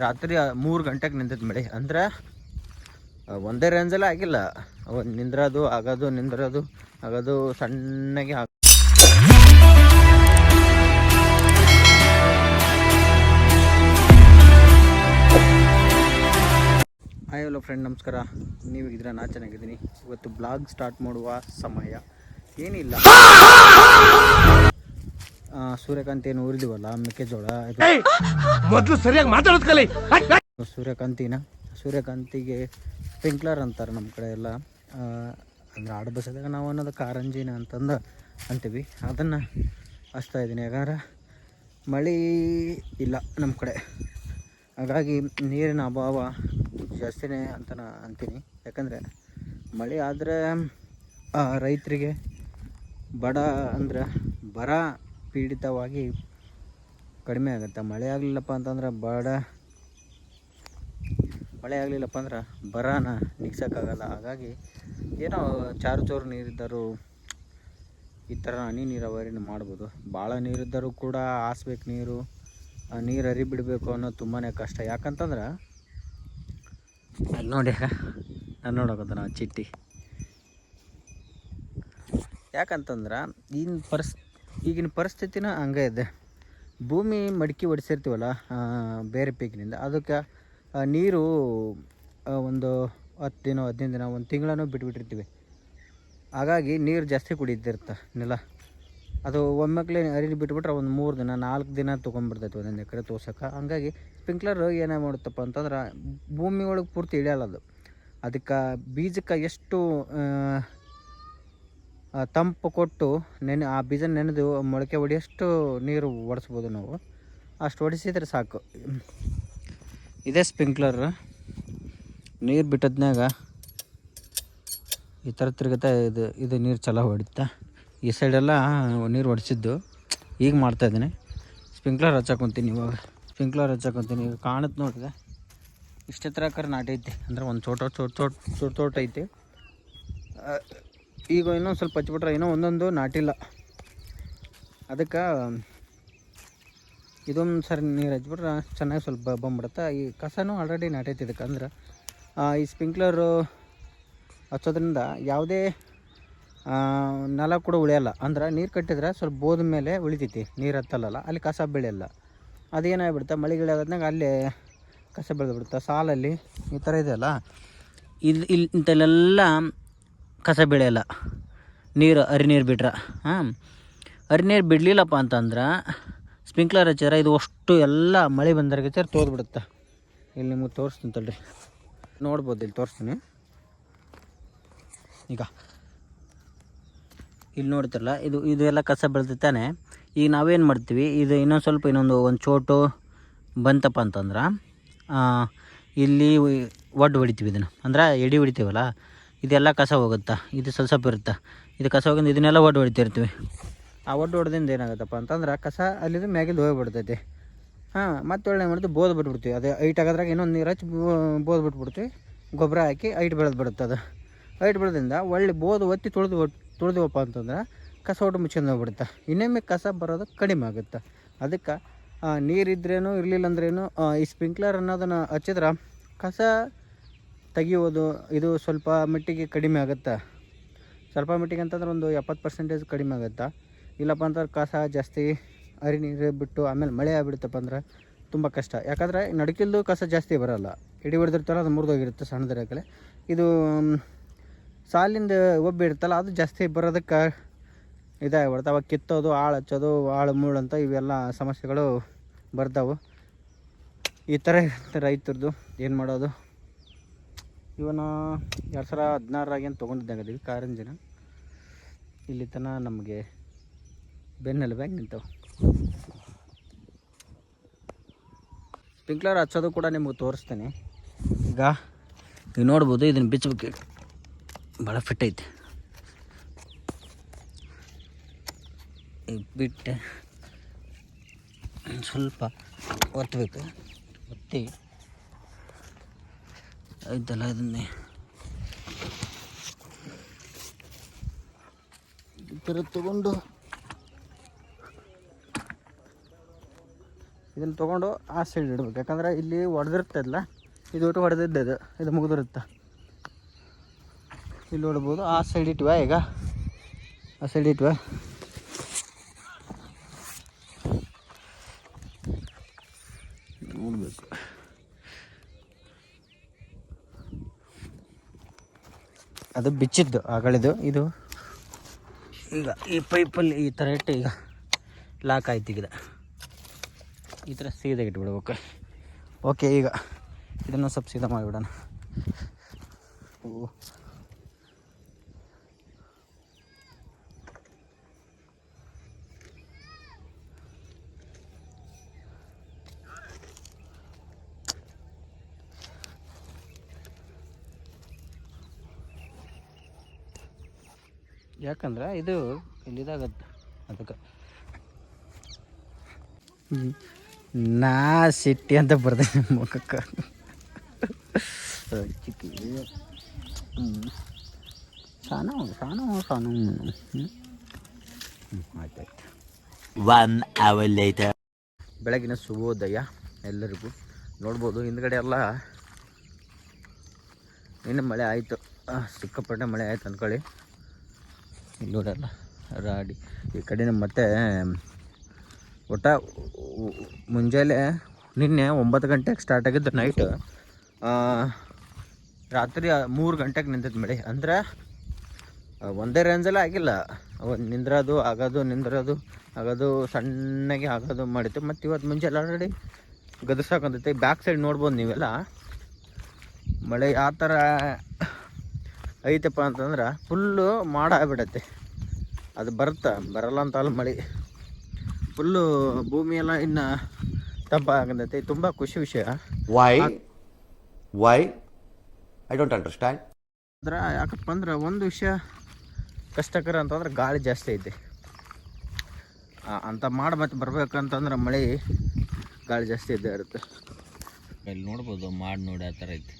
ರಾತ್ರಿ 3 ಗಂಟೆಗೆ ನಿಂತೈತೆ ಮಳೆ. ಅಂದ್ರೆ ಒಂದೇ ರೇಂಜಲ್ಲೇ ಆಗಿಲ್ಲ, ನಿಂದ್ರೋದು ಆಗೋದು ನಿಂದ್ರೋದು ಆಗೋದು ಸಣ್ಣಗೆ ಹಾಯ್ ಹಲೋ ಫ್ರೆಂಡ್, ನಮಸ್ಕಾರ. ನೀವು ಇದ್ರೆ ನಾ ಚೆನ್ನಾಗಿದ್ದೀನಿ. ಇವತ್ತು ಬ್ಲಾಗ್ ಸ್ಟಾರ್ಟ್ ಮಾಡುವ ಸಮಯ ಏನಿಲ್ಲ. ಸೂರ್ಯಕಾಂತಿ ಏನು ಊರಿದೀವಲ್ಲ, ಮೆಕ್ಕೆಜೋಳ, ಮೊದಲು ಸರಿಯಾಗಿ ಮಾತಾಡೋದು ಕಲಿ. ಸೂರ್ಯಕಾಂತಿಗೆ ಸ್ಪ್ರಿಂಕ್ಲರ್ ಅಂತಾರೆ ನಮ್ಮ ಕಡೆ ಎಲ್ಲ. ಅಂದರೆ ಆಡು ಬಸದಾಗ ನಾವು ಅನ್ನೋದು ಕಾರಂಜಿನ ಅಂತಂದು ಅಂತೀವಿ. ಅದನ್ನು ಹಚ್ತಾ ಇದ್ದೀನಿ. ಯಾಕಂದ್ರೆ ಮಳೆ ಇಲ್ಲ ನಮ್ಮ ಕಡೆ, ಹಾಗಾಗಿ ನೀರಿನ ಅಭಾವ ಜಾಸ್ತಿನೇ ಅಂತ ಅಂತೀನಿ. ಯಾಕಂದರೆ ಮಳೆ ಆದರೆ ರೈತರಿಗೆ ಬಡ ಅಂದರೆ ಬರ ಪೀಡಿತವಾಗಿ ಕಡಿಮೆ ಆಗುತ್ತೆ. ಮಳೆ ಆಗಲಿಲ್ಲಪ್ಪ ಅಂತಂದ್ರೆ ಮಳೆ ಆಗಲಿಲ್ಲಪ್ಪ ಅಂದ್ರೆ ಬರನ ನಿಗ್ಸೋಕ್ಕಾಗಲ್ಲ. ಹಾಗಾಗಿ ಏನೋ ಚಾರು ನೀರಿದ್ದರೂ ಈ ಥರ ಹನಿ ನೀರಾವರಿನ ಮಾಡ್ಬೋದು. ಭಾಳ ನೀರಿದ್ದರೂ ಕೂಡ ಹಾಸ್ಬೇಕು, ನೀರು ಹರಿಬಿಡಬೇಕು ಅನ್ನೋದು ತುಂಬಾ ಕಷ್ಟ. ಯಾಕಂತಂದ್ರೆ ಅಲ್ಲಿ ನೋಡಿ, ನಾನು ನೋಡೋಕತ್ತ ನಾವು ಚಿಟ್ಟಿ. ಯಾಕಂತಂದ್ರೆ ಈಗಿನ ಪರಿಸ್ಥಿತಿನ ಹಂಗೆ ಇದೆ. ಭೂಮಿ ಮಡಿಕೆ ಹೊಡಿಸಿರ್ತೀವಲ್ಲ ಬೇರೆ ಪೀಕಿನಿಂದ, ಅದಕ್ಕೆ ನೀರು ಒಂದು 10 ದಿನ 15 ದಿನ 1 ತಿಂಗಳೂ ಬಿಟ್ಬಿಟ್ಟಿರ್ತೀವಿ. ಹಾಗಾಗಿ ನೀರು ಜಾಸ್ತಿ ಕುಡಿತಿರುತ್ತೆ ನೆಲ. ಅದು ಒಮ್ಮೆಕ್ಲೆ ಹರಿದು ಬಿಟ್ಬಿಟ್ರೆ ಒಂದು 3 ದಿನ 4 ದಿನ ತೊಗೊಂಡ್ಬಿಡ್ತೈತೆ ಒಂದೊಂದು ಎಕರೆ ತೋರ್ಸೋಕೆ. ಹಂಗಾಗಿ ಸ್ಪ್ರಿಂಕ್ಲರ್ ಏನೇ ಮಾಡುತ್ತಪ್ಪ ಅಂತಂದ್ರೆ ಭೂಮಿ ಒಳಗೆ ಪೂರ್ತಿ ಇಳಿಯಲ್ಲ ಅದು. ಅದಕ್ಕೆ ಬೀಜಕ್ಕೆ ಎಷ್ಟು ತಂಪು ಕೊಟ್ಟು ಆ ಬೀಜ ನೆನೆದು ಮೊಳಕೆ ಹೊಡೆಯೋಷ್ಟು ನೀರು ಹೊಡೆಸ್ಬೋದು ನಾವು. ಅಷ್ಟು ಹೊಡಿಸಿದ್ರೆ ಸಾಕು. ಇದೇ ಸ್ಪ್ರಿಂಕ್ಲರ್. ನೀರು ಬಿಟ್ಟದ್ನಾಗ ಈ ಥರ ತಿರುಗುತ್ತೆ. ಇದು ನೀರು ಚಲೋ ಹೊಡಿತಾ. ಈ ಸೈಡೆಲ್ಲ ನೀರು ಹೊಡಿಸಿದ್ದು ಈಗ ಮಾಡ್ತಾಯಿದ್ದೀನಿ. ಸ್ಪ್ರಿಂಕ್ಲರ್ ಹಚ್ಚಾಕೊಂತೀನಿ. ಇವಾಗ ಸ್ಪ್ರಿಂಕ್ಲರ್ ಹಚ್ಚಾಕೊಂತೀನಿ. ಈಗ ಕಾಣುತ್ತೆ ನೋಡಿದೆ, ಇಷ್ಟೇ ಥರ ನಾಟೈತಿ. ಅಂದ್ರೆ ಒಂದು ಚೋಟ ಐತಿ. ಈಗ ಇನ್ನೊಂದು ಸ್ವಲ್ಪ ಹಚ್ಬಿಟ್ರೆ ಇನ್ನೂ ಒಂದೊಂದು ನಾಟಿಲ್ಲ. ಅದಕ್ಕೆ ಇದೊಂದು ಸರಿ ನೀರು ಹಚ್ಬಿಟ್ರೆ ಚೆನ್ನಾಗಿ ಸ್ವಲ್ಪ ಬಂದ್ಬಿಡುತ್ತೆ. ಈ ಕಸನೂ ಆಲ್ರೆಡಿ ನಾಟೈತಿ. ಇದಕ್ಕೆ ಅಂದ್ರೆ ಈ ಸ್ಪ್ರಿಂಕ್ಲರು ಹಚ್ಚೋದ್ರಿಂದ ಯಾವುದೇ ನೆಲ ಕೂಡ ಉಳಿಯಲ್ಲ. ಅಂದ್ರೆ ನೀರು ಕಟ್ಟಿದ್ರೆ ಸ್ವಲ್ಪ ಬೋದ ಮೇಲೆ ಉಳಿತೈತಿ, ನೀರು ಹತ್ತಲ್ಲ, ಅಲ್ಲಿ ಕಸ ಬೆಳೆಯಲ್ಲ. ಅದೇನಾಗ್ಬಿಡುತ್ತೆ, ಮಳೆಗಿಳೆ ಆಗೋದ್ನಾಗ ಅಲ್ಲೇ ಕಸ ಬೆಳೆದ್ಬಿಡುತ್ತೆ. ಸಾಲಲ್ಲಿ ಈ ಥರ ಇದೆಯಲ್ಲ, ಇಂಥಲ್ಲೆಲ್ಲ ಕಸ ಬೆಳೆಯಲ್ಲ. ಹರಿನೀರು ಬಿಟ್ರೆ ಹರಿನೀರು ಬಿಡಲಿಲ್ಲಪ್ಪ ಅಂತಂದ್ರೆ ಸ್ಪ್ರಿಂಕ್ಲರ್ ಹಚ್ಚಾರ ಇದು ಅಷ್ಟು ಎಲ್ಲ ಮಳೆ ಬಂದಾಗ ತೋದ್ಬಿಡುತ್ತೆ. ಇಲ್ಲಿ ನಿಮಗೆ ತೋರಿಸ್ತೀನಿ ತಡ್ರಿ, ನೋಡ್ಬೋದು. ಇಲ್ಲಿ ತೋರಿಸ್ತೀನಿ. ಈಗ ಇಲ್ಲಿ ನೋಡ್ತಿರಲ್ಲ, ಇದು ಎಲ್ಲ ಕಸ ಬೆಳೆದಿತ್ತಾನೆ. ಈಗ ನಾವೇನು ಮಾಡ್ತೀವಿ, ಇದು ಇನ್ನೊಂದು ಚೋಟು ಬಂತಪ್ಪ ಅಂತಂದ್ರೆ ಇಲ್ಲಿ ಒಡ್ಡು ಹೊಡಿತೀವಿ. ಇದನ್ನು ಅಂದ್ರೆ ಎಡೆ ಹೊಡಿತೀವಲ್ಲ, ಇದೆಲ್ಲ ಕಸ ಹೋಗುತ್ತೆ. ಇದು ಸ್ವಲ್ಪ ಇರುತ್ತೆ, ಇದು ಕಸ ಹೋಗಿದ್ದು ಇದನ್ನೆಲ್ಲ ಒಡ್ಡು ಹೊಡಿತಿರ್ತೀವಿ. ಆ ಒಡ್ಡು ಹೊಡೆದಿಂದ ಏನಾಗುತ್ತಪ್ಪ ಅಂತಂದ್ರೆ ಕಸ ಅಲ್ಲಿದ್ದು ಮ್ಯಾಗಿದ್ದು ಹೋಗಿಬಿಡ್ತೈತಿ. ಮತ್ತೆ ಒಳ್ಳೆ ಮಾಡ್ತೀವಿ, ಬೋದ್ ಬಿಟ್ಬಿಡ್ತೀವಿ. ಅದೇ ಹೈಟ್ ಆಗೋದ್ರಾಗ ಇನ್ನೊಂದು ನೀರು ಹಚ್ಚಿ ಬೋದ್ ಬಿಟ್ಬಿಡ್ತೀವಿ. ಗೊಬ್ಬರ ಹಾಕಿ ಹೈಟ್ ಬೆಳೆದು ಬಿಡುತ್ತೆ. ಅದು ಹೈಟ್ ಬೆಳೆದಿಂದ ಒಳ್ಳೆ ಬೋದು ಒತ್ತಿ ತುಳಿದಿವಪ್ಪ ಅಂತಂದ್ರೆ ಕಸ ಒಟ್ಟು ಮುಚ್ಕೊಂಡು ಹೋಗ್ಬಿಡುತ್ತೆ. ಇನ್ನೊಮ್ಮೆ ಕಸ ಬರೋದು ಕಡಿಮೆ ಆಗುತ್ತೆ. ಅದಕ್ಕೆ ನೀರಿದ್ರೇನು ಇರಲಿಲ್ಲ ಅಂದ್ರೇನು ಈ ಸ್ಪ್ರಿಂಕ್ಲರ್ ಅನ್ನೋದನ್ನು ಹಚ್ಚಿದ್ರೆ ಕಸ ತೆಗಿಯೋದು ಇದು ಸ್ವಲ್ಪ ಮಟ್ಟಿಗೆ ಕಡಿಮೆ ಆಗುತ್ತೆ. ಸ್ವಲ್ಪ ಮಟ್ಟಿಗೆ ಅಂತಂದ್ರೆ ಒಂದು 70% ಕಡಿಮೆ ಆಗುತ್ತೆ. ಇಲ್ಲಪ್ಪ ಅಂತಂದ್ರೆ ಕಸ ಜಾಸ್ತಿ ನೀರು ಬಿಟ್ಟು ಆಮೇಲೆ ಮಳೆ ಆಗಿಬಿಡುತ್ತಪ್ಪ ಅಂದ್ರೆ ತುಂಬ ಕಷ್ಟ. ಯಾಕಂದರೆ ನಡಕಿಲ್ದು ಕಸ ಜಾಸ್ತಿ ಬರೋಲ್ಲ. ಎಡೆ ಹೊಡೆದಿರ್ತಾರ, ಅದು ಮುರಿದೋಗಿರುತ್ತೆ ಸಣ್ಣದಿರಕಲೆ. ಇದು ಸಾಲಿಂದ ಒಬ್ಬ ಇರುತ್ತಲ್ಲ, ಅದು ಜಾಸ್ತಿ ಬರೋದಕ್ಕೆ ಇದಾಗ್ಬಿಡುತ್ತೆ. ಅವಾಗ ಕಿತ್ತೋದು, ಆಳು ಹಚ್ಚೋದು, ಆಳು ಮೂಳು ಅಂತ ಇವೆಲ್ಲ ಸಮಸ್ಯೆಗಳು ಬರ್ತಾವೆ. ಈ ಥರ ರೈತರದ್ದು ಏನು ಮಾಡೋದು. ಇವನು 2016 ತೊಗೊಂಡಿದ್ದಾಗದೀವಿ ಕಾರಂಜಿನ. ಇಲ್ಲಿ ತನಕ ನಮಗೆ ಬೆನ್ನೆಲುಬಾಗಿ ನಿಂತವೆ. ಸ್ಪ್ರಿಂಕ್ಲರ್ ಹಚ್ಚೋದು ಕೂಡ ನಿಮಗೆ ತೋರಿಸ್ತೇನೆ. ಈಗ ನೋಡ್ಬೋದು, ಇದನ್ನು ಬಿಚ್ಚಬೇಕು. ಭಾಳ ಫಿಟ್ ಐತೆ. ಈಗ ಬಿಟ್ಟು ಸ್ವಲ್ಪ ಒತ್ತಬೇಕು. ಒತ್ತಿ ಐತಲ್ಲ, ಇದನ್ನೇ ಈ ಥರ ತಗೊಂಡು ಇದನ್ನು ತೊಗೊಂಡು ಆ ಸೈಡ್ ಇಡ್ಬೇಕು, ಯಾಕಂದ್ರೆ ಇಲ್ಲಿ ಹೊಡೆದಿರ್ತದಲ್ಲ, ಇದು ಒಟ್ಟು ಹೊಡೆದಿದ್ದದು, ಇದು ಮುಗಿದಿರುತ್ತೆ. ಇಲ್ಲಿ ನೋಡ್ಬೋದು, ಆ ಸೈಡ್ ಇಟ್ವ, ಈಗ ಆ ಸೈಡ್ ಇಟ್ವ. ನೋಡಬೇಕು, ಅದು ಬಿಚ್ಚಿದ್ದು ಆಗಳಿದು. ಇದು ಈಗ ಈ ಪೈಪಲ್ಲಿ ಈ ಥರ ಇಟ್ಟು ಈಗ ಲಾಕ್ ಆಯ್ತು. ಈಗ ಈ ಥರ ಸೀದಾ ಇಟ್ಬಿಡ್ಬೇಕು. ಓಕೆ, ಈಗ ಇದನ್ನು ಸ್ವಲ್ಪ ಸೀದಾ ಮಾಡಿಬಿಡೋಣ. ಯಾಕಂದ್ರೆ ಇದು ಇಲ್ಲಿದಾಗತ್ತೆ, ಅದಕ್ಕೆ ನಾ ಸಿಟ್ಟಿ ಅಂತ ಬರ್ತೇನೆ ಮುಖಕ್ಕೆ. ಸಾನು ಆಯ್ತಾಯ್ತು. 1 hour later. ಬೆಳಗಿನ ಶುಭೋದಯ ಎಲ್ಲರಿಗೂ. ನೋಡ್ಬೋದು ಹಿಂದ್ಗಡೆ ಎಲ್ಲ ಇನ್ನು ಮಳೆ ಆಯಿತು, ಸಿಕ್ಕಾಪಟ್ಟೆ ಮಳೆ ಆಯ್ತು ಅಂದ್ಕೊಳ್ಳಿ. ಇಲ್ಲಿ ನೋಡಲ್ಲ ರಾಡಿ ಈ ಕಡೆ. ಮತ್ತೆ ಒಟ್ಟ ಮುಂಜಾನೆ ನಿನ್ನೆ 9 ಗಂಟೆಗೆ ಸ್ಟಾರ್ಟ್ ಆಗಿದ್ದು ನೈಟ್, ರಾತ್ರಿ 3 ಗಂಟೆಗೆ ನಿಂತೈತೆ ಮಳೆ. ಅಂದ್ರೆ ಒಂದೇ ರೇಂಜಲ್ಲೇ ಆಗಿಲ್ಲ, ನಿಂದ್ರೋದು ಆಗೋದು, ನಿಂದ್ರೋದು ಆಗೋದು, ಸಣ್ಣಗೆ ಆಗೋದು ಮಾಡಿತ್ತು. ಮತ್ತು ಇವತ್ತು ಮುಂಜಾನೆ ಆಲ್ರೆಡಿ ಗದರ್ಸಾಕಂತೈತೆ. ಬ್ಯಾಕ್ ಸೈಡ್ ನೋಡ್ಬೋದು ನೀವೆಲ್ಲ, ಮಳೆ ಯಾವ ಥರ ಐತಪ್ಪ ಅಂತಂದ್ರೆ ಫುಲ್ಲು ಮಾಡ ಆಗ್ಬಿಡತ್ತೆ. ಅದು ಬರಲ್ಲ ಅಂತ ಅಲ್ಲ, ಮಳೆ ಫುಲ್ಲು ಭೂಮಿ ಎಲ್ಲ ಇನ್ನು ತಂಪಾಗತೈತೆ. ತುಂಬ ಖುಷಿ ವಿಷಯ. Why? I don't understand. ಅಂದ್ರೆ ಯಾಕಪ್ಪ ಅಂದ್ರೆ ಒಂದು ವಿಷಯ ಕಷ್ಟಕರ ಅಂತಂದ್ರೆ ಗಾಳಿ ಜಾಸ್ತಿ ಐತೆ ಅಂತ ಮಾಡಿ. ಮತ್ತೆ ಬರ್ಬೇಕಂತಂದ್ರೆ ಮಳೆ ಗಾಳಿ ಜಾಸ್ತಿ ಇದ್ದೇ ಇರುತ್ತೆ. ಇಲ್ಲಿ ನೋಡ್ಬೋದು, ಮಾಡಿ ನೋಡಿ ಆ ಥರ ಐತೆ.